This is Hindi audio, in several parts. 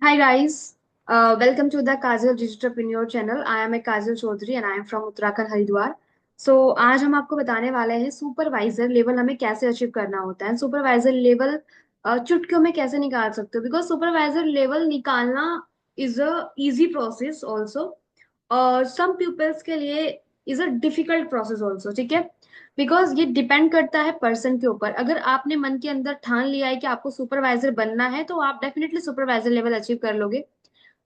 Hi guys, welcome to the Kajal Digitalpreneur channel. I am a Kajal Chaudhary and I am from Uttarakhand Haridwar. So आज हम आपको बताने वाले हैं सुपरवाइजर लेवल हमें कैसे अचीव करना होता है. सुपरवाइजर लेवल चुटकियों में कैसे निकाल सकते हो, बिकॉज सुपरवाइजर लेवल निकालना is a easy process also, और सम पीपल्स के लिए is a difficult process also. ठीक है, बिकॉज ये डिपेंड करता है पर्सन के ऊपर. अगर आपने मन के अंदर ठान लिया है कि आपको सुपरवाइजर बनना है तो आप डेफिनेटली सुपरवाइजर लेवल अचीव कर लोगे.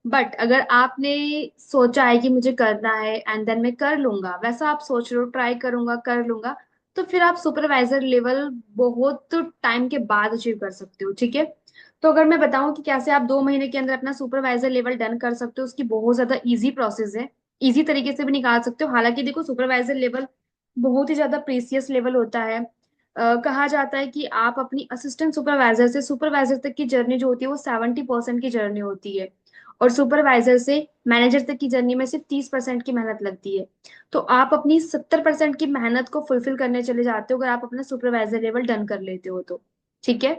बट अगर आपने सोचा है कि मुझे करना है एंड देन मैं कर लूंगा, वैसा आप सोच रहे हो ट्राई करूंगा कर लूंगा, तो फिर आप सुपरवाइजर लेवल बहुत टाइम के बाद अचीव कर सकते हो. ठीक है, तो अगर मैं बताऊं कि कैसे आप 2 महीने के अंदर अपना सुपरवाइजर लेवल डन कर सकते हो, उसकी बहुत ज्यादा इजी प्रोसेस है. इजी तरीके से भी निकाल सकते हो. हालांकि देखो, सुपरवाइजर लेवल बहुत ही ज्यादा प्रीसियस लेवल होता है. कहा जाता है कि आप अपनी असिस्टेंट सुपरवाइजर से सुपरवाइजर तक की जर्नी जो होती है वो 70% की जर्नी होती है, और सुपरवाइजर से मैनेजर तक की जर्नी में सिर्फ 30% की मेहनत लगती है. तो आप अपनी 70% की मेहनत को फुलफिल करने चले जाते हो अगर आप अपना सुपरवाइजर लेवल डन कर लेते हो तो. ठीक है,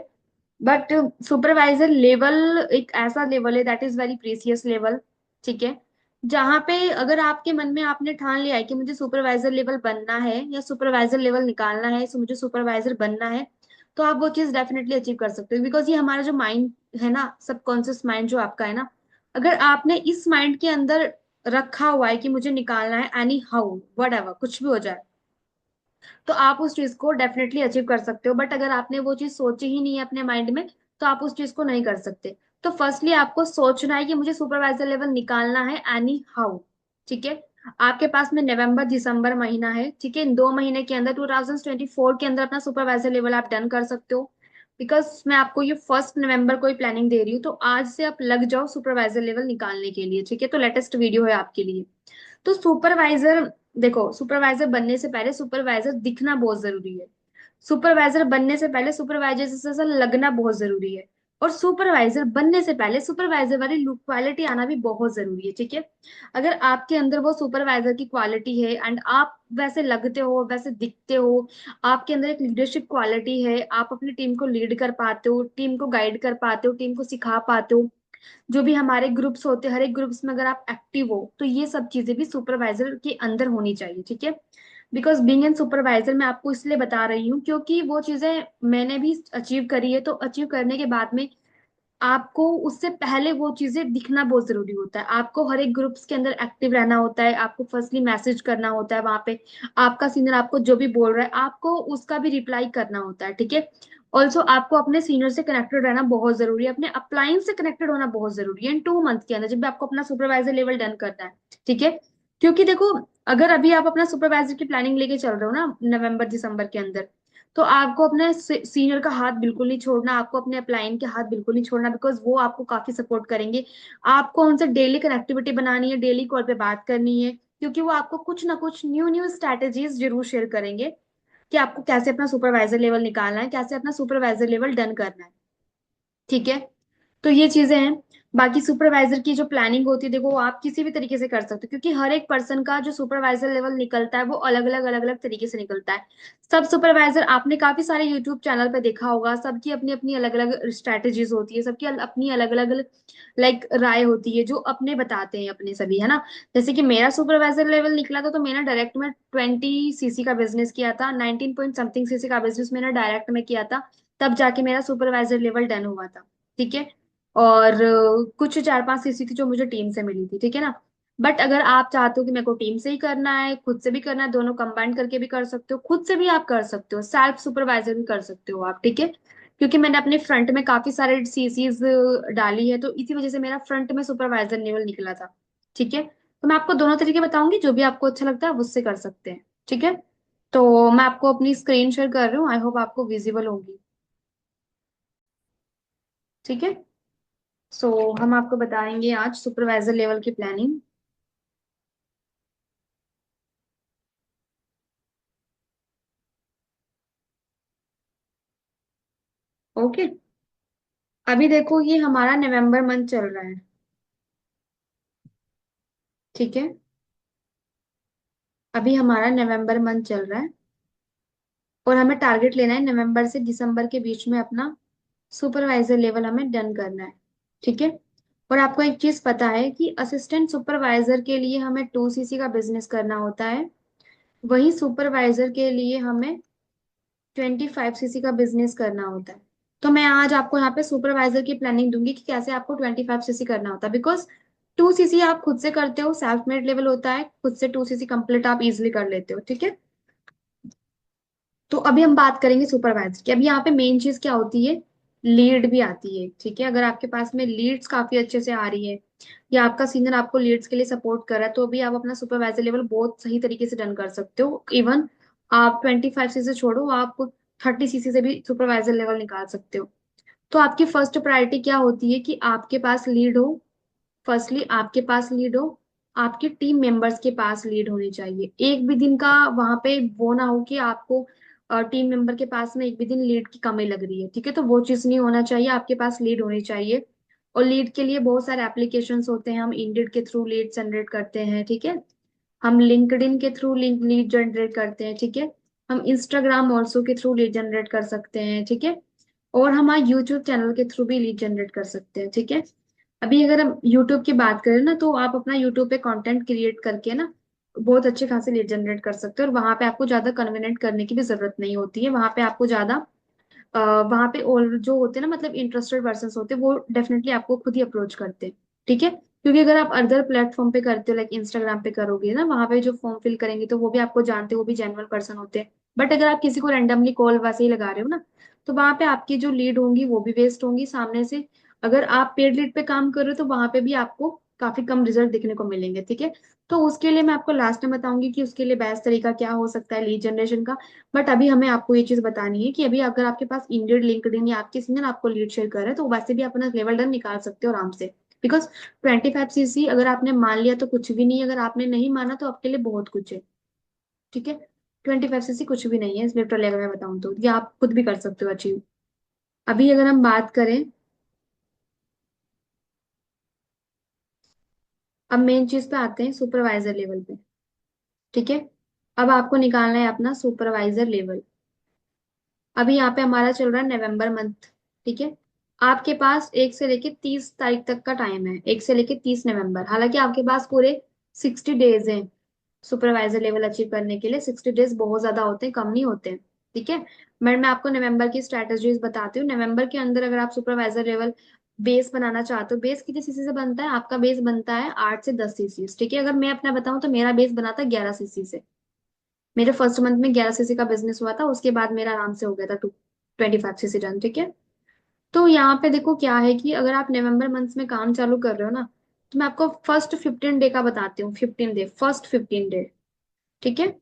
बट सुपरवाइजर लेवल एक ऐसा लेवल है that is very precious level. ठीक है, जहाँ पे अगर आपके मन में आपने ठान लिया है कि मुझे सुपरवाइजर लेवल बनना है या सुपरवाइजर लेवल निकालना है, सो मुझे सुपरवाइजर बनना है, तो आप वो चीज डेफिनेटली अचीव कर सकते हो. बिकॉज ये हमारा जो माइंड है ना, सबकॉन्शियस माइंड जो आपका है ना, अगर आपने इस माइंड के अंदर रखा हुआ है कि मुझे निकालना है एनी हाउ वट एवर, कुछ भी हो जाए, तो आप उस चीज को डेफिनेटली अचीव कर सकते हो. बट अगर आपने वो चीज सोची ही नहीं है अपने माइंड में, तो आप उस चीज को नहीं कर सकते. तो फर्स्टली आपको सोचना है कि मुझे सुपरवाइजर लेवल निकालना है एनी हाउ. ठीक है, आपके पास में नवंबर दिसंबर महीना है. ठीक है, इन 2 महीने के अंदर 2024 के अंदर अपना सुपरवाइजर लेवल आप डन कर सकते हो. बिकॉज मैं आपको ये 1 नवंबर को ही प्लानिंग दे रही हूँ, तो आज से आप लग जाओ सुपरवाइजर लेवल निकालने के लिए. ठीक है, तो लेटेस्ट वीडियो है आपके लिए. तो सुपरवाइजर, देखो, सुपरवाइजर बनने से पहले सुपरवाइजर दिखना बहुत जरूरी है. सुपरवाइजर बनने से पहले सुपरवाइजर से लगना बहुत जरूरी है. और सुपरवाइजर बनने से पहले सुपरवाइजर वाली लुक क्वालिटी आना भी बहुत जरूरी है. ठीक है, अगर आपके अंदर वो सुपरवाइजर की क्वालिटी है एंड आप वैसे लगते हो, वैसे दिखते हो, आपके अंदर एक लीडरशिप क्वालिटी है, आप अपनी टीम को लीड कर पाते हो, टीम को गाइड कर पाते हो, टीम को सिखा पाते हो, जो भी हमारे ग्रुप्स होते हैं हर एक ग्रुप्स में अगर आप एक्टिव हो, तो ये सब चीजें भी सुपरवाइजर के अंदर होनी चाहिए. ठीक है, बिकॉज बीइंग एन सुपरवाइजर मैं आपको इसलिए बता रही हूँ क्योंकि वो चीजें मैंने भी अचीव करी है. तो अचीव करने के बाद में आपको उससे पहले वो चीजें दिखना बहुत जरूरी होता है. आपको हर एक ग्रुप्स के अंदर एक्टिव रहना होता है. आपको फर्स्टली मैसेज करना होता है वहां पे. आपका सीनियर आपको जो भी बोल रहा है आपको उसका भी रिप्लाई करना होता है. ठीक है, ऑल्सो आपको अपने सीनियर से कनेक्टेड रहना बहुत जरूरी है. अपने अपलाइन से कनेक्टेड होना बहुत जरूरी है इन 2 मंथ के अंदर, जब भी आपको अपना सुपरवाइजर लेवल डन करना है. ठीक है, क्योंकि देखो, अगर अभी आप अपना सुपरवाइजर की प्लानिंग लेके चल रहे हो ना नवंबर दिसंबर के अंदर, तो आपको अपने सीनियर का हाथ बिल्कुल नहीं छोड़ना, आपको अपने अपलाइन के हाथ बिल्कुल नहीं छोड़ना, बिकॉज वो आपको काफी सपोर्ट करेंगे. आपको उनसे डेली कनेक्टिविटी बनानी है, डेली कॉल पे बात करनी है, क्योंकि वो आपको कुछ ना कुछ न्यू न्यू स्ट्रैटेजीज जरूर शेयर करेंगे कि आपको कैसे अपना सुपरवाइजर लेवल निकालना है, कैसे अपना सुपरवाइजर लेवल डन करना है. ठीक है, तो ये चीजें हैं. बाकी सुपरवाइजर की जो प्लानिंग होती है, देखो, वो आप किसी भी तरीके से कर सकते हो, क्योंकि हर एक पर्सन का जो सुपरवाइजर लेवल निकलता है वो अलग अलग तरीके से निकलता है. सब सुपरवाइजर आपने काफी सारे यूट्यूब चैनल पे देखा होगा, सबकी अपनी अपनी अलग अलग स्ट्रैटेजीज होती है, सबकी अपनी अलग अलग लाइक राय होती है जो अपने बताते हैं अपने सभी, है ना. जैसे कि मेरा सुपरवाइजर लेवल निकला था तो मैंने डायरेक्ट में 20 सीसी का बिजनेस किया था, 19 पॉइंट समथिंग सीसी का बिजनेस मैंने डायरेक्ट में किया था. तब जाके मेरा सुपरवाइजर लेवल डन हुआ था. ठीक है, और कुछ 4-5 सीसी थी जो मुझे टीम से मिली थी. ठीक है ना. बट अगर आप चाहते हो कि मेरे को टीम से ही करना है, खुद से भी करना है, दोनों कंबाइंड करके भी कर सकते हो, खुद से भी आप कर सकते हो, सेल्फ सुपरवाइजर भी कर सकते हो आप. ठीक है, क्योंकि मैंने अपने फ्रंट में काफी सारे सीसीज डाली है, तो इसी वजह से मेरा फ्रंट में सुपरवाइजर लेवल निकला था. ठीक है, तो मैं आपको दोनों तरीके बताऊंगी, जो भी आपको अच्छा लगता है आप उससे कर सकते हैं. ठीक है, तो मैं आपको अपनी स्क्रीन शेयर कर रही हूँ, आई होप आपको विजिबल होगी. ठीक है, सो हम आपको बताएंगे आज सुपरवाइजर लेवल की प्लानिंग. ओके, अभी देखो ये हमारा नवंबर मंथ चल रहा है. ठीक है, अभी हमारा नवंबर मंथ चल रहा है, और हमें टारगेट लेना है नवंबर से दिसंबर के बीच में अपना सुपरवाइजर लेवल हमें डन करना है. ठीक है, और आपको एक चीज पता है कि असिस्टेंट सुपरवाइजर के लिए हमें 2 सीसी का बिजनेस करना होता है, वही सुपरवाइजर के लिए हमें 25 सीसी का बिजनेस करना होता है। तो मैं आज आपको यहाँ पे सुपरवाइजर की प्लानिंग दूंगी कि कैसे आपको 25 सीसी करना होता है, बिकॉज 2 सीसी आप खुद से करते हो, सेल्फ मेड लेवल होता है, खुद से 2 सीसी कंप्लीट आप इजिली कर लेते हो, ठीक है। तो अभी हम बात करेंगे सुपरवाइजर की। अभी यहाँ पे मेन चीज क्या होती है, लीड भी आती है, ठीक है। अगर आपके पास में लीड्स काफी अच्छे से आ रही है या आपका सीनियर आपको लीड्स के लिए सपोर्ट कर रहा है, तो अभी आप अपना सुपरवाइजर लेवल बहुत सही तरीके से डन कर सकते हो। इवन आप 25 से छोड़ो, आप 30 सीसी से भी सुपरवाइजर लेवल निकाल सकते हो। तो आपकी फर्स्ट प्रायोरिटी क्या होती है कि आपके पास लीड हो। फर्स्टली आपके पास लीड हो, आपके टीम मेंबर्स के पास लीड होनी चाहिए। एक भी दिन का वहां पे वो ना हो कि आपको टीम मेंबर के पास में एक भी दिन लीड की कमी लग रही है, ठीक है। तो वो चीज नहीं होना चाहिए, आपके पास लीड होनी चाहिए। और लीड के लिए बहुत सारे एप्लीकेशंस होते हैं, हम इंडीड के थ्रू लीड जनरेट करते हैं, ठीक है। हम लिंक्डइन के थ्रू लिंक लीड जनरेट करते हैं, ठीक है। हम इंस्टाग्राम ऑल्सो के थ्रू लीड जनरेट कर सकते हैं, ठीक है। और हमारे यूट्यूब चैनल के थ्रू भी लीड जनरेट कर सकते हैं, ठीक है। अभी अगर हम यूट्यूब की बात करें ना, तो आप अपना यूट्यूब पे कंटेंट क्रिएट करके ना बहुत अच्छे खासे लीड जनरेट कर सकते हो, और वहां पे आपको ज्यादा कन्वीनियंट करने की भी जरूरत नहीं होती है। वहां पे आपको ज्यादा वहां पे और जो होते हैं ना, मतलब इंटरेस्टेड पर्सन होते हैं, वो डेफिनेटली आपको खुद ही अप्रोच करते हैं, ठीक है। क्योंकि अगर आप अदर प्लेटफॉर्म पे करते हो, लाइक इंस्टाग्राम पे करोगे ना, वहां पे जो फॉर्म फिल करेंगे तो वो भी आपको जानते हो, वो भी जेन्युइन पर्सन होते हैं। बट अगर आप किसी को रैंडमली कॉल वैसे ही लगा रहे हो ना, तो वहां पे आपकी जो लीड होंगी वो भी वेस्ट होंगी सामने से। अगर आप पेड लीड पे काम कर रहे हो तो वहां पे भी आपको काफी कम रिजल्ट दिखने को मिलेंगे, ठीक है। तो उसके लिए मैं आपको लास्ट में बताऊंगी कि उसके लिए बेस्ट तरीका क्या हो सकता है लीड जनरेशन का। बट अभी हमें आपको ये चीज बतानी है कि अभी अगर आपके पास इंडीड लिंक्डइन या आपके सीनियर आपको लीड शेयर कर रहे हैं, तो वैसे भी आप अपना लेवल डन निकाल सकते हो आराम से। बिकॉज 25 सीसी अगर आपने मान लिया तो कुछ भी नहीं, अगर आपने नहीं माना तो आपके लिए बहुत कुछ है, ठीक है। 25 सीसी कुछ भी नहीं है इस लिटरली, अगर मैं बताऊं तो ये आप खुद भी कर सकते हो अचीव। अभी अगर हम बात करें, अब मेन चीज पे आते हैं, सुपरवाइजर लेवल पे, ठीक है। अब आपको निकालना है अपना सुपरवाइजर लेवल। अभी यहाँ पे हमारा चल रहा है नवंबर मंथ, ठीक है। आपके पास 1 से लेके 30 तारीख तक का टाइम है, 1 से लेके 30 नवंबर। हालांकि आपके पास पूरे 60 डेज हैं सुपरवाइजर लेवल अचीव करने के लिए। 60 डेज बहुत ज्यादा होते हैं, कम नहीं होते हैं, ठीक है। बट मैं आपको नवंबर की स्ट्रेटेजीज बताती हूँ। नवंबर के अंदर अगर आप सुपरवाइजर लेवल बेस बनाना चाहते हो, बेस कितने सीसी से बनता है, आपका बेस बनता है 8 से 10 सीसी, ठीक है। अगर मैं अपना बताऊं तो मेरा बेस बना था 11 सीसी से। मेरे फर्स्ट मंथ में 11 सीसी का बिजनेस हुआ था, उसके बाद मेरा आराम से हो गया था 25 सीसी डन, ठीक है। तो यहाँ पे देखो क्या है कि अगर आप नवंबर मंथ में काम चालू कर रहे हो ना, तो मैं आपको फर्स्ट 15 डे का बताती हूँ। 15 डे, फर्स्ट 15 डे, ठीक है।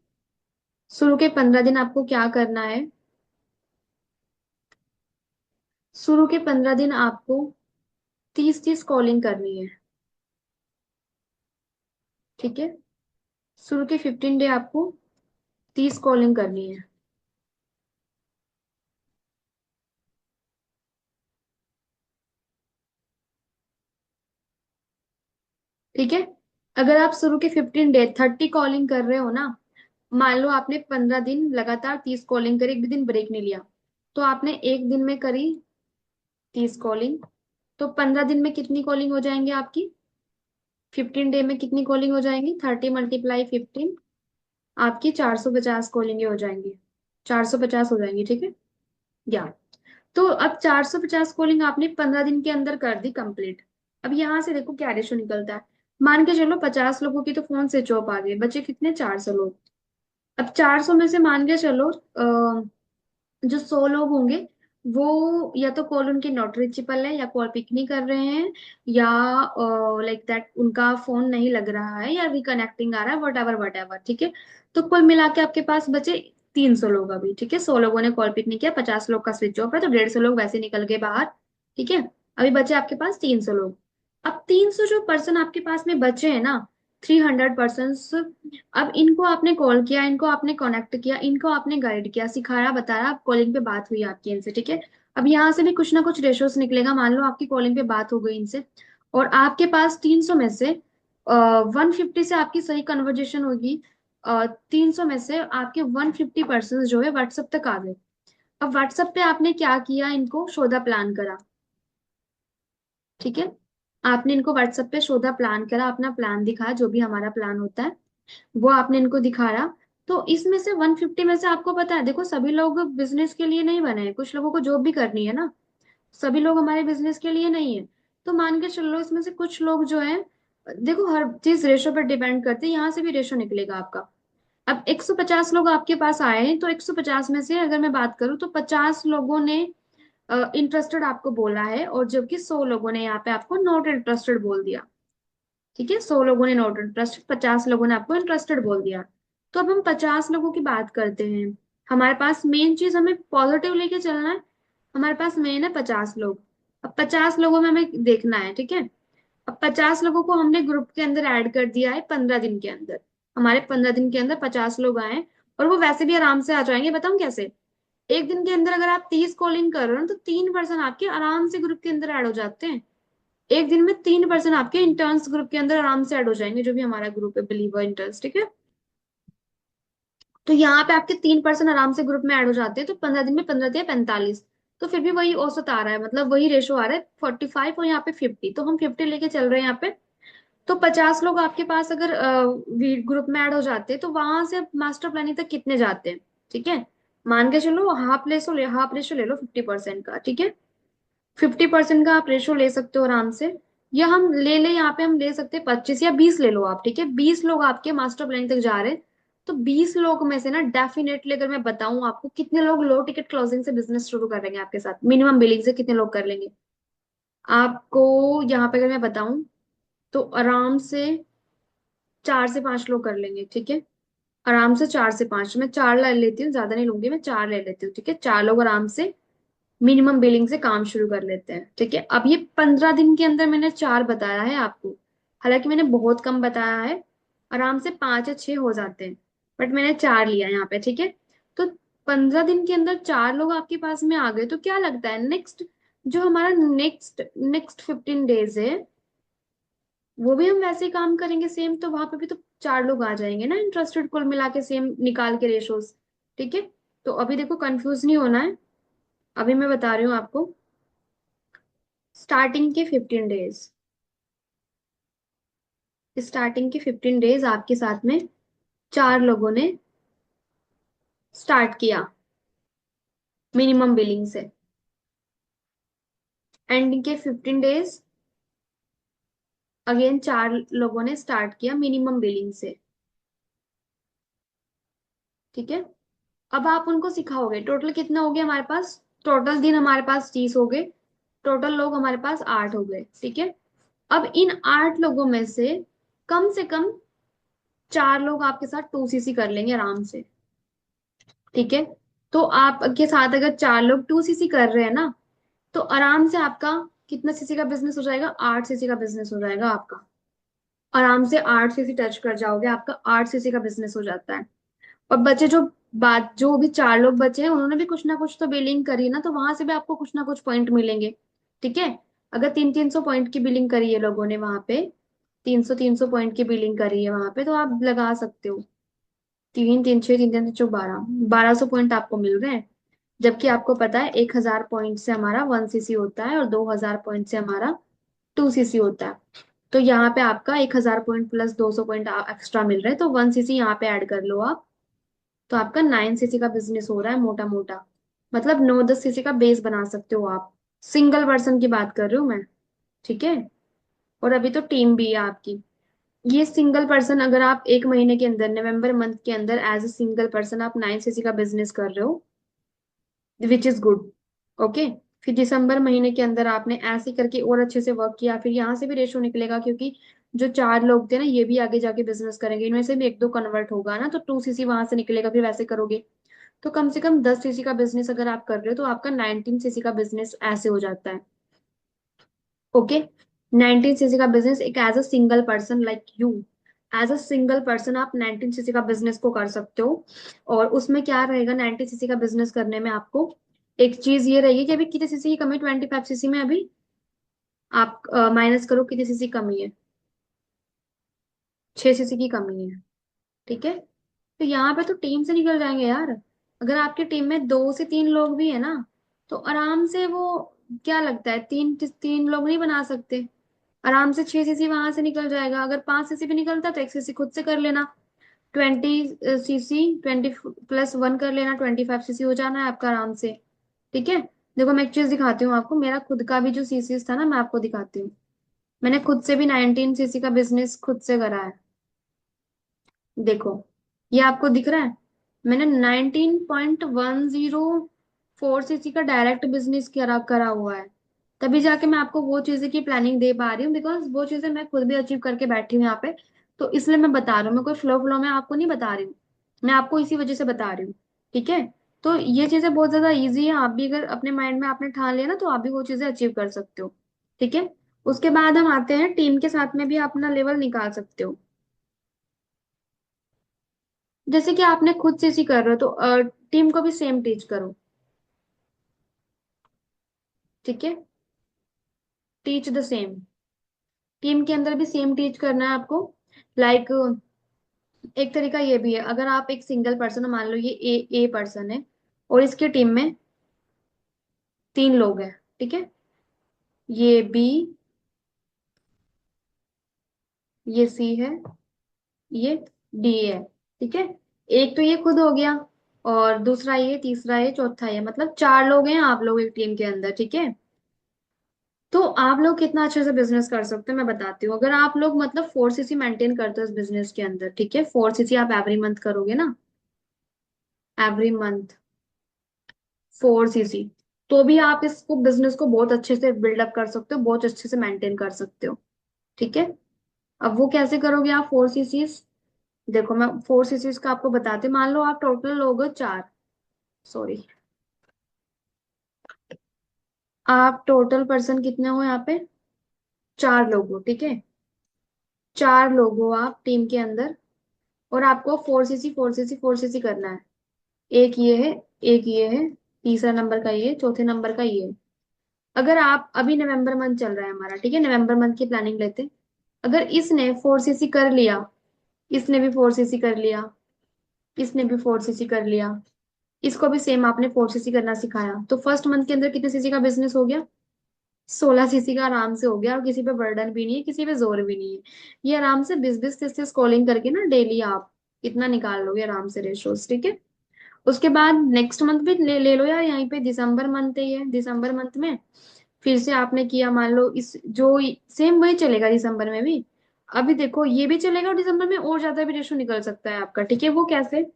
शुरू के 15 दिन आपको क्या करना है, शुरू के 15 दिन आपको 30-30 कॉलिंग करनी है, ठीक है। शुरू के 15 डे आपको 30 कॉलिंग करनी है, ठीक है। अगर आप शुरू के 15 डे 30 कॉलिंग कर रहे हो ना, मान लो आपने 15 दिन लगातार 30 कॉलिंग करी, एक भी दिन ब्रेक नहीं लिया, तो आपने एक दिन में करी 30 कॉलिंग, तो 15 दिन में कितनी कॉलिंग हो जाएंगे आपकी, 15 डे में कितनी कॉलिंग हो जाएंगी, 30 × 15, आपकी 450 कॉलिंग हो जाएंगी, 450 हो जाएंगी, ठीक है। या तो अब 450 कॉलिंग आपने 15 दिन के अंदर कर दी कंप्लीट। अब यहाँ से देखो क्या रेशो निकलता है। मान के चलो 50 लोगों की तो फोन स्विच ऑफ आ गए, बचे कितने, 400 लोग। अब 400 में से मान के चलो जो 100 लोग होंगे, वो या तो कॉल उनकी नॉट रीचेबल है, या कॉल पिक नहीं कर रहे हैं, या लाइक दैट उनका फोन नहीं लग रहा है, या रिकनेक्टिंग आ रहा है, वट एवर, ठीक है। तो कुल मिला के आपके पास बचे 300 लोग अभी, ठीक है। 100 लोगों ने कॉल पिक नहीं किया, 50 लोग का स्विच ऑफ है, तो 150 लोग वैसे निकल गए बाहर, ठीक है। अभी बचे आपके पास 300 लोग। अब 300 जो पर्सन आपके पास में बचे हैं ना, 300 पर्सन, अब इनको आपने कॉल किया, इनको आपने कनेक्ट किया, इनको आपने गाइड किया, सिखाया, बताया, कॉलिंग पे बात हुई आपकी इनसे, ठीक है। अब यहाँ से भी कुछ ना कुछ रेशोस निकलेगा। मान लो आपकी कॉलिंग पे बात हो गई इनसे, और आपके पास 300 में से 150 से आपकी सही कन्वर्जेशन होगी। 300 में से आपके 150 पर्सन जो है व्हाट्सएप तक आ गए। अब व्हाट्सएप पे आपने क्या किया, इनको शो द प्लान करा, ठीक है। आपने इनको व्हाट्सएप पे शो द प्लान करा, अपना प्लान दिखाया, जो भी हमारा प्लान होता है वो आपने इनको दिखाया। तो इसमें से 150 में से आपको पता है, देखो सभी लोग बिजनेस के लिए नहीं बने हैं, कुछ लोगों को जॉब भी करनी है ना, सभी लोग हमारे बिजनेस के लिए नहीं है। तो मान के चलो इसमें से कुछ लोग जो है, देखो हर चीज रेशो पर डिपेंड करती है, यहाँ से भी रेशो निकलेगा आपका। अब 150 लोग आपके पास आए हैं, तो 150 में से अगर मैं बात करूं तो 50 लोगों ने इंटरेस्टेड आपको बोला है, और जबकि 100 लोगों ने यहाँ पे आपको नॉट इंटरेस्टेड बोल दिया। ठीक है, 100 लोगों ने नॉट इंटरेस्टेड, 50 लोगों ने आपको इंटरेस्टेड बोल दिया। तो अब हम 50 लोगों की बात करते हैं। हमारे पास मेन चीज हमें पॉजिटिव लेके चलना है। हमारे पास मेन है 50 लोग। अब 50 लोगों में हमें देखना है, ठीक है। अब 50 लोगों को हमने ग्रुप के अंदर ऐड कर दिया है 15 दिन के अंदर। हमारे 15 दिन के अंदर 50 लोग आए, और वो वैसे भी आराम से आ जाएंगे। बताऊं कैसे? एक दिन के अंदर अगर आप 30 कॉलिंग कर रहे हो ना, तो 3 पर्सन आपके आराम से ग्रुप के अंदर ऐड हो जाते हैं। एक दिन में 3 पर्सन आपके इंटर्न्स ग्रुप के अंदर आराम से ऐड हो जाएंगे, जो भी हमारा ग्रुप है बिलीवर इंटर्न्स, ठीक है। तो यहाँ पे आपके 3 पर्सन आराम से ग्रुप में ऐड हो जाते हैं, तो 15 दिन में 15 दिया 45। तो फिर भी वही औसत आ रहा है, मतलब वही रेशो आ रहा है 45, और यहाँ पे 50, तो हम 50 लेके चल रहे हैं यहाँ पे। तो 50 लोग आपके पास अगर ग्रुप में ऐड हो जाते हैं, तो वहां से मास्टर प्लानिंग तक कितने जाते हैं? ठीक है, मान के चलो हाफ रेशो ले लो 50% का, ठीक है। 50% का आप रेशो ले सकते हो आराम से। या हम ले ले यहाँ पे हम ले सकते हैं 25 या 20 ले लो आप, ठीक है। 20 लोग आपके मास्टर प्लानिंग तक जा रहे हैं। तो 20 लोग में से ना डेफिनेटली अगर मैं बताऊं आपको, कितने लोग लो टिकट क्लोजिंग से बिजनेस शुरू कर लेंगे आपके साथ, मिनिमम बिलिंग से कितने लोग कर लेंगे आपको? यहाँ पे अगर मैं बताऊं तो आराम से 4 से 5 लोग कर लेंगे, ठीक है। आराम से 4 से 5, मैं 4 ले लेती हूँ, ज्यादा नहीं लूंगी, मैं 4 ले लेती हूँ, ठीक है। 4 लोग आराम से मिनिमम बिलिंग से काम शुरू कर लेते हैं, ठीक है। अब ये 15 दिन के अंदर मैंने 4 बताया है आपको, हालांकि मैंने बहुत कम बताया है। आराम से 5 या 6 हो जाते हैं, बट मैंने 4 लिया यहाँ पे, ठीक है। तो 15 दिन के अंदर 4 लोग आपके पास में आ गए, तो क्या लगता है नेक्स्ट, जो हमारा नेक्स्ट नेक्स्ट 15 डेज है, वो भी हम वैसे ही काम करेंगे सेम, तो वहां पे भी तो 4 लोग आ जाएंगे ना इंटरेस्टेड, कुल मिला के सेम निकाल के रेशोज, ठीक है। तो अभी देखो कंफ्यूज नहीं होना है, अभी मैं बता रही हूँ आपको। स्टार्टिंग के 15 डेज, स्टार्टिंग के 15 डेज आपके साथ में 4 लोगों ने स्टार्ट किया मिनिमम बिलिंग से। एंडिंग के 15 डेज अगेन 4 लोगों ने स्टार्ट किया मिनिमम बिलिंग से, ठीक है। अब आप उनको सिखाओगे, टोटल कितना हो गया हमारे पास? टोटल दिन हमारे पास 30 हो गए, टोटल लोग हमारे पास 8 हो गए, ठीक है। अब इन 8 लोगों में से कम 4 लोग आपके साथ 2 सीसी कर लेंगे आराम से, ठीक है। तो आपके साथ अगर 4 लोग 2 सीसी कर रहे हैं ना, तो आराम से आपका कितना सीसी का बिजनेस हो जाएगा? 8 सीसी का बिजनेस हो जाएगा आपका। आराम से 8 सीसी टच कर जाओगे, आपका 8 सीसी का बिजनेस हो जाता है। और बचे जो बात, जो भी 4 लोग बचे हैं, उन्होंने भी कुछ ना कुछ तो बिलिंग करी ना, तो वहां से भी आपको कुछ ना कुछ पॉइंट मिलेंगे, ठीक है। अगर 300-300 पॉइंट की बिलिंग करी है लोगों ने वहां पे, 300-300 पॉइंट की बिलिंग करी है वहां पे, तो आप लगा सकते हो 3 3 6 3 3 12, 1200 पॉइंट आपको मिल रहे हैं। जबकि आपको पता है 1000 पॉइंट से हमारा 1 सीसी होता है, और 2000 पॉइंट से हमारा 2 सीसी होता है। तो यहाँ पे आपका 1000 पॉइंट प्लस 200 पॉइंट एक्स्ट्रा मिल रहे हैं, तो 1 सीसी यहाँ पे ऐड कर लो आप। तो आपका 9 सीसी का बिजनेस हो रहा है मोटा मोटा, मतलब 9-10 सीसी का बेस बना सकते हो आप। सिंगल पर्सन की बात कर रही हूँ मैं, ठीक है। और अभी तो टीम भी है आपकी। ये सिंगल पर्सन, अगर आप एक महीने के अंदर, नवंबर मंथ के अंदर एज ए सिंगल पर्सन आप 9 सीसी का बिजनेस कर रहे हो, विच इज गुड, ओके। फिर दिसंबर महीने के अंदर आपने ऐसे करके और अच्छे से वर्क किया, फिर यहाँ से भी रेशो निकलेगा, क्योंकि जो 4 लोग थे ना, ये भी आगे जाके बिजनेस करेंगे, इनमें से भी एक दो कन्वर्ट होगा ना, तो 2 सीसी वहां से निकलेगा, फिर वैसे करोगे। तो कम से कम 10 सीसी का बिजनेस अगर आप कर रहे हो, तो आपका 19 सीसी का बिजनेस ऐसे हो जाता है, ओके। 19 सीसी का बिजनेस एक as a single person like you, as a single person आप 19 सीसी का बिजनेस को कर सकते हो। और उसमें क्या रहेगा 19 सीसी का बिजनेस करने में आपको एक चीज ये रहेगी कि अभी कितने सीसी की कमी, 25 सीसी में अभी आप माइनस करो कितनी सीसी कमी है, 6 सीसी की कमी है, ठीक है। तो यहाँ पे तो टीम से निकल जाएंगे यार। अगर आपकी टीम में 2 से 3 लोग भी है ना, तो आराम से वो, क्या लगता है, तीन तीन लोग नहीं बना सकते? आराम से 6 सीसी वहां से निकल जाएगा। अगर 5 सीसी भी निकलता तो 1 सीसी खुद से कर लेना। 20 सीसी, 20+1 कर लेना, 25 सीसी हो जाना है आपका आराम से। ठीक है। देखो मैं एक चीज दिखाती हूँ आपको, मेरा खुद का भी जो सीसीस था ना, मैं आपको दिखाती हूँ। मैंने खुद से भी 19 सीसी का बिजनेस खुद से करा है। देखो, ये आपको दिख रहा है। मैंने 19.104 सीसी का डायरेक्ट बिजनेस करा करा हुआ है। तभी जाके मैं आपको वो चीजें की प्लानिंग दे पा रही हूँ, बिकॉज वो चीजें मैं खुद भी अचीव करके बैठी हूँ यहाँ पे। तो इसलिए मैं बता रही हूँ, मैं कोई फ्लो फ्लो में आपको नहीं बता रही हूँ। मैं आपको इसी वजह से बता रही हूँ। ठीक है। तो ये चीजें बहुत ज्यादा इजी है, आप भी अगर अपने माइंड में आपने ठान लिया ना, तो आप भी वो चीजें अचीव कर सकते हो। ठीक है। उसके बाद हम आते हैं टीम के साथ में भी अपना लेवल निकाल सकते हो। जैसे कि आपने खुद से सी कर रहे हो, तो टीम को भी सेम टीच करो। ठीक है। Teach the same. टीम के अंदर भी सेम टीच करना है आपको। लाइक, एक तरीका ये भी है, अगर आप एक सिंगल पर्सन हो, मान लो ये ए पर्सन है, और इसकी टीम में 3 लोग हैं। ठीक है। ये बी, ये सी है, ये डी है। ठीक है। एक तो ये खुद हो गया, और दूसरा ये, तीसरा ये, चौथा ये, मतलब 4 लोग हैं आप लोग एक टीम के अंदर। ठीक है। तो आप लोग कितना अच्छे से बिजनेस कर सकते हो मैं बताती हूँ। अगर आप लोग मतलब 4 सीसी मेंटेन करते हो इस बिजनेस के अंदर, ठीक है, 4 सीसी आप एवरी मंथ करोगे ना, एवरी मंथ 4 सीसी, तो भी आप इसको बिजनेस को बहुत अच्छे से बिल्डअप कर सकते हो, बहुत अच्छे से मेंटेन कर सकते हो। ठीक है। अब वो कैसे करोगे आप 4 सीसीस? देखो मैं 4 सीसीस का आपको बताती हूँ। मान लो आप टोटल लोग हो 4, सॉरी, आप टोटल पर्सन कितने हो यहाँ पे? 4 लोग हो। ठीक है। 4 लोग हो आप टीम के अंदर, और आपको 4 सीसी 4 सीसी 4 सीसी करना है। एक ये है, एक ये है, तीसरा नंबर का ये, चौथे नंबर का ये। अगर आप, अभी नवंबर मंथ चल रहा है हमारा, ठीक है, नवंबर मंथ की प्लानिंग लेते हैं। अगर इसने 4 सीसी कर लिया, इसने भी 4 सीसी कर लिया, इसने भी 4 सीसी कर लिया, इसको भी सेम आपने 4 सीसी करना सिखाया, तो फर्स्ट मंथ के अंदर कितने सीसी का बिजनेस हो गया? 16 सीसी का आराम से हो गया, और किसी पे बर्डन भी नहीं है, किसी पे जोर भी नहीं है। ये आराम से 20-20 30 कॉलिंग करके ना डेली आप इतना निकाल लोगे आराम से रेशोस। ठीक है। उसके बाद नेक्स्ट मंथ भी ले लो यार, यहीं पे दिसंबर मंथ है, ये दिसंबर मंथ में फिर से आपने किया, मान लो इस जो सेम वही चलेगा दिसंबर में भी। अभी देखो ये भी चलेगा, और दिसंबर में और ज्यादा भी रेशो निकल सकता है आपका। ठीक है। वो कैसे?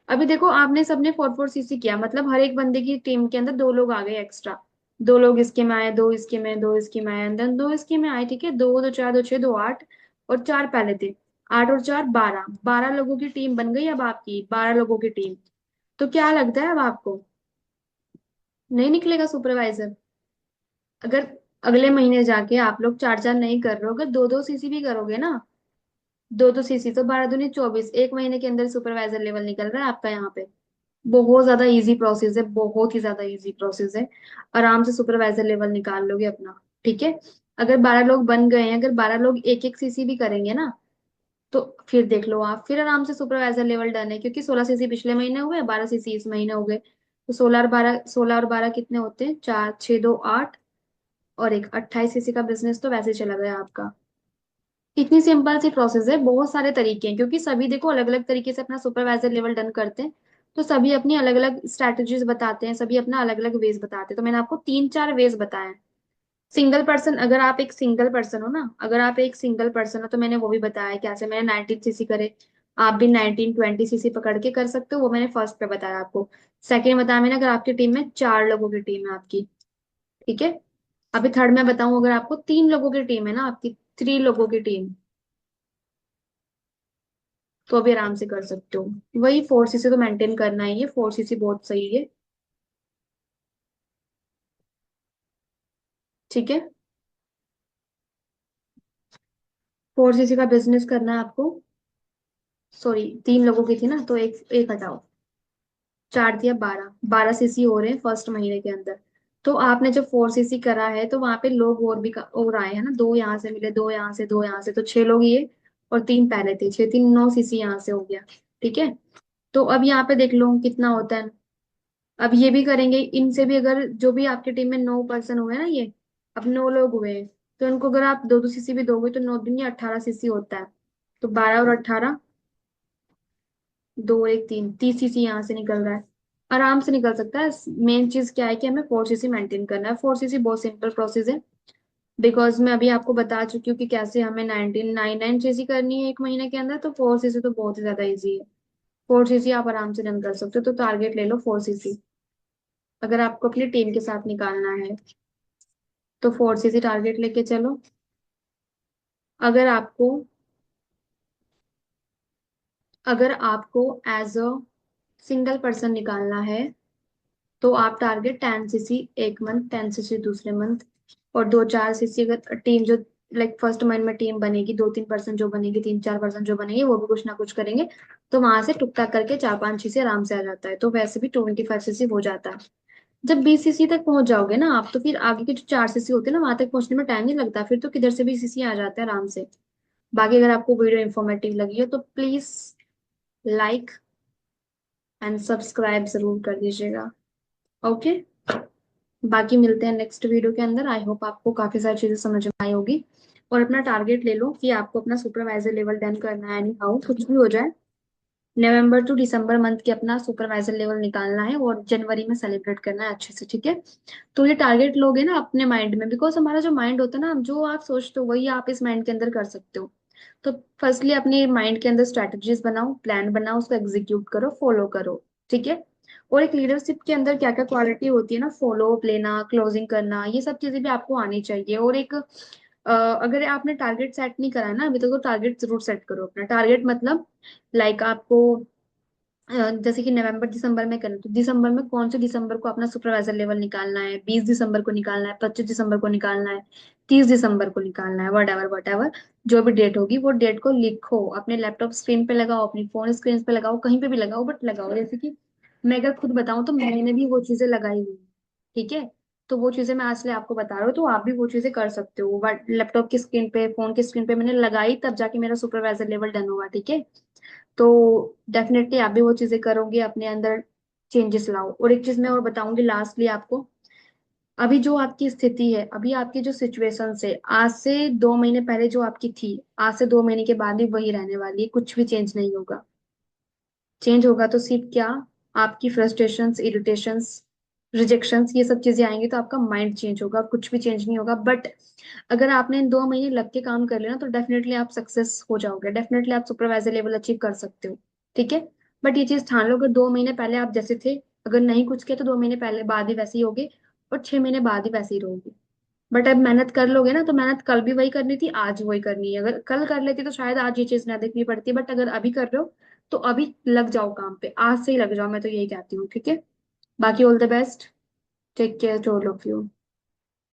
अभी देखो आपने सबने 4 4 सीसी किया, मतलब हर एक बंदे की टीम के अंदर 2 लोग आ गए एक्स्ट्रा। 2 लोग इसके में आए, दो इसके में, दो इसके में आए, देन दो इसके में आए। ठीक है। दो दो चार, दो छह, दो आठ, और 4 पहले थे। 8 और 4 12, 12 लोगों की टीम बन गई अब आपकी, 12 लोगों की टीम। तो क्या लगता है अब आपको, नहीं निकलेगा सुपरवाइजर? अगर अगले महीने जाके आप लोग 4 4 नहीं कर रहे हो, अगर 2 2 सीसी भी करोगे ना, 2 2 सीसी, तो 12 दूनी 24, एक महीने के अंदर सुपरवाइजर लेवल निकल रहा है आपका यहाँ पे। बहुत ज्यादा इजी प्रोसेस है, बहुत ही ज्यादा इजी प्रोसेस है। आराम से सुपरवाइजर लेवल निकाल लोगे अपना। ठीक है। अगर 12 लोग बन गए हैं, अगर 12 लोग एक एक सीसी भी करेंगे ना, तो फिर देख लो आप, फिर आराम से सुपरवाइजर लेवल डन है, क्योंकि 16 सीसी पिछले महीने हुए, 12 सीसी इस महीने हो गए, तो 16 और 12, 16 और 12 कितने होते हैं? 4 6 2 8, और एक 28 सीसी का बिजनेस तो वैसे चला गया आपका। इतनी सिंपल सी प्रोसेस है, बहुत सारे तरीके हैं, क्योंकि सभी देखो अलग अलग तरीके से अपना सुपरवाइजर लेवल डन करते हैं। तो सभी अपनी अलग अलग स्ट्रैटेजीज बताते हैं, सभी अपना अलग अलग वेज बताते हैं, तो मैंने आपको 3 4 वेज बताए हैं। सिंगल पर्सन, अगर आप एक सिंगल पर्सन हो ना, अगर आप एक सिंगल पर्सन हो, तो मैंने वो भी बताया है कैसे मैंने 19 सीसी करे। आप भी 19 20 सीसी पकड़ के कर सकते हो, वो मैंने फर्स्ट पे बताया आपको। सेकंड बताया मैंने, अगर आपकी टीम में 4 लोगों की टीम है आपकी। ठीक है। अभी थर्ड मैं बताऊं, अगर आपको 3 लोगों की टीम है ना आपकी, 3 लोगों की टीम, तो अभी आराम से कर सकते हो। वही 4 सीसी तो मेंटेन करना ही है, 4 सीसी बहुत सही है। ठीक है। 4 सीसी का बिजनेस करना है आपको। सॉरी, 3 लोगों की थी ना, तो एक एक हटाओ। 4 दिया 12, 12 सीसी हो रहे हैं फर्स्ट महीने के अंदर। तो आपने जब 4 सीसी करा है, तो वहां पे लोग और भी और आए हैं ना, 2 यहाँ से मिले, 2 यहाँ से, 2 यहाँ से, तो 6 लोग ये, और 3 पहले थे, 6 3 9 सीसी यहाँ से हो गया। ठीक है। तो अब यहाँ पे देख लो कितना होता है। अब ये भी करेंगे, इनसे भी, अगर जो भी आपकी टीम में 9 पर्सन हुए ना, ये अब 9 लोग हुए हैं, तो इनको अगर आप 2-2 सीसी भी दोगे तो 9 दूनी 18 सीसी होता है। तो 12 और 18, 2 1 3, 30 सीसी यहाँ से निकल रहा है। आराम से निकल सकता है। मेन चीज क्या है कि हमें 4 सीसी मेंटेन करना है। 4 सीसी बहुत सिंपल प्रोसेस है। बिकॉज मैं अभी आपको बता चुकी हूँ कि कैसे हमें 1999 सीसी करनी है 1 महीने के अंदर। तो 4 सीसी तो बहुत ही ज्यादा इजी है। 4 सीसी आप आराम से रन कर सकते हो। तो टारगेट ले लो 4 सीसी। अगर आपको अपनी टीम के साथ निकालना है तो 4 सीसी टारगेट लेके चलो। अगर आपको अगर आपको एज अ सिंगल पर्सन निकालना है तो आप टारगेट 10 सीसी एक मंथ, 10 सीसी दूसरे मंथ, और 2 4 सीसी अगर टीम जो लाइक फर्स्ट मंथ में टीम बनेगी, 2-3 पर्सन जो बनेगी, 3-4 पर्सन जो बनेंगे वो भी कुछ ना कुछ करेंगे। तो वहां से टुक टाक करके 4-5 सीसी आराम से आ जाता है। तो वैसे भी 25 सीसी हो जाता है। जब 20 सीसी तक पहुंच जाओगे ना आप, तो फिर आगे के जो 4 सीसी होते हैं ना, वहां तक पहुंचने में टाइम नहीं लगता। फिर तो किधर से भी सीसी आ जाते हैं आराम से। बाकी अगर आपको वीडियो इन्फॉर्मेटिव लगी हो तो प्लीज लाइक एंड सब्सक्राइब जरूर कर दीजिएगा। ओके। बाकी मिलते हैं नेक्स्ट वीडियो के अंदर। आई होप आपको काफी सारी चीजें समझ में आई होगी। और अपना टारगेट ले लो कि आपको अपना सुपरवाइजर लेवल डन करना है। एनी हाउ कुछ भी हो जाए, नवंबर टू दिसंबर मंथ के अपना सुपरवाइजर लेवल निकालना है और जनवरी में सेलिब्रेट करना है अच्छे से। ठीक है। तो ये टारगेट लोगे ना अपने माइंड में, बिकॉज हमारा जो माइंड होता है ना, हम जो आप सोचते हो वही आप इस माइंड के अंदर कर सकते हो। तो फर्स्टली अपने माइंड के अंदर स्ट्रेटजीज बनाओ, प्लान बनाओ, उसको एग्जीक्यूट करो, फॉलो करो। ठीक है। और एक लीडरशिप के अंदर क्या क्या क्वालिटी होती है ना, फॉलो अप लेना, क्लोजिंग करना, ये सब चीजें भी आपको आनी चाहिए। और एक अगर आपने टारगेट सेट नहीं करा है ना अभी तक, तो टारगेट जरूर सेट करो। अपना टारगेट मतलब लाइक आपको जैसे कि नवंबर दिसंबर में करें तो दिसंबर में कौन से दिसंबर को अपना सुपरवाइजर लेवल निकालना है, 20 दिसंबर को निकालना है, 25 दिसंबर को निकालना है, 30 दिसंबर को निकालना है, वट एवर जो भी डेट होगी वो डेट को लिखो, अपने लैपटॉप स्क्रीन पे लगाओ, अपनी फोन स्क्रीन पे लगाओ, कहीं पे भी लगाओ, बट लगाओ। जैसे कि मैं अगर खुद बताऊं तो मैंने भी वो चीजें लगाई हुई हैं। ठीक है। तो वो चीजें मैं आज ले आपको बता रहा हूँ, तो आप भी वो चीजें कर सकते हो। बट लैपटॉप की स्क्रीन पे, फोन की स्क्रीन पे मैंने लगाई, तब जाके मेरा सुपरवाइजर लेवल डन हुआ। ठीक है। तो डेफिनेटली आप भी वो चीजें करोगे, अपने अंदर चेंजेस लाओ। और एक चीज मैं और बताऊंगी लास्टली आपको, अभी जो आपकी स्थिति है, अभी आपकी जो सिचुएशन है, आज से 2 महीने पहले जो आपकी थी, आज से 2 महीने के बाद भी वही रहने वाली है। कुछ भी चेंज नहीं होगा। चेंज होगा तो सिर्फ क्या, आपकी फ्रस्ट्रेशंस, इरिटेशंस, रिजेक्शंस, ये सब चीजें आएंगी, तो आपका माइंड चेंज होगा। कुछ भी चेंज नहीं होगा। बट अगर आपने इन 2 महीने लग के काम कर लिया ना, तो डेफिनेटली आप सक्सेस हो जाओगे। डेफिनेटली आप सुपरवाइजर लेवल अचीव कर सकते हो। ठीक है। बट ये चीज ठान लो, अगर 2 महीने पहले आप जैसे थे, अगर नहीं कुछ किया तो 2 महीने पहले बाद ही वैसे ही होगे, और 6 महीने बाद ही वैसे ही रहोगे। बट अब मेहनत कर लोगे ना, तो मेहनत कल भी वही करनी थी, आज वही करनी है। अगर कल कर लेती तो शायद आज ये चीज ना देखनी पड़ती, बट अगर अभी कर रहे हो तो अभी लग जाओ काम पे, आज से ही लग जाओ। मैं तो यही कहती हूँ। ठीक है। बाकी all the best. Take care to all of you.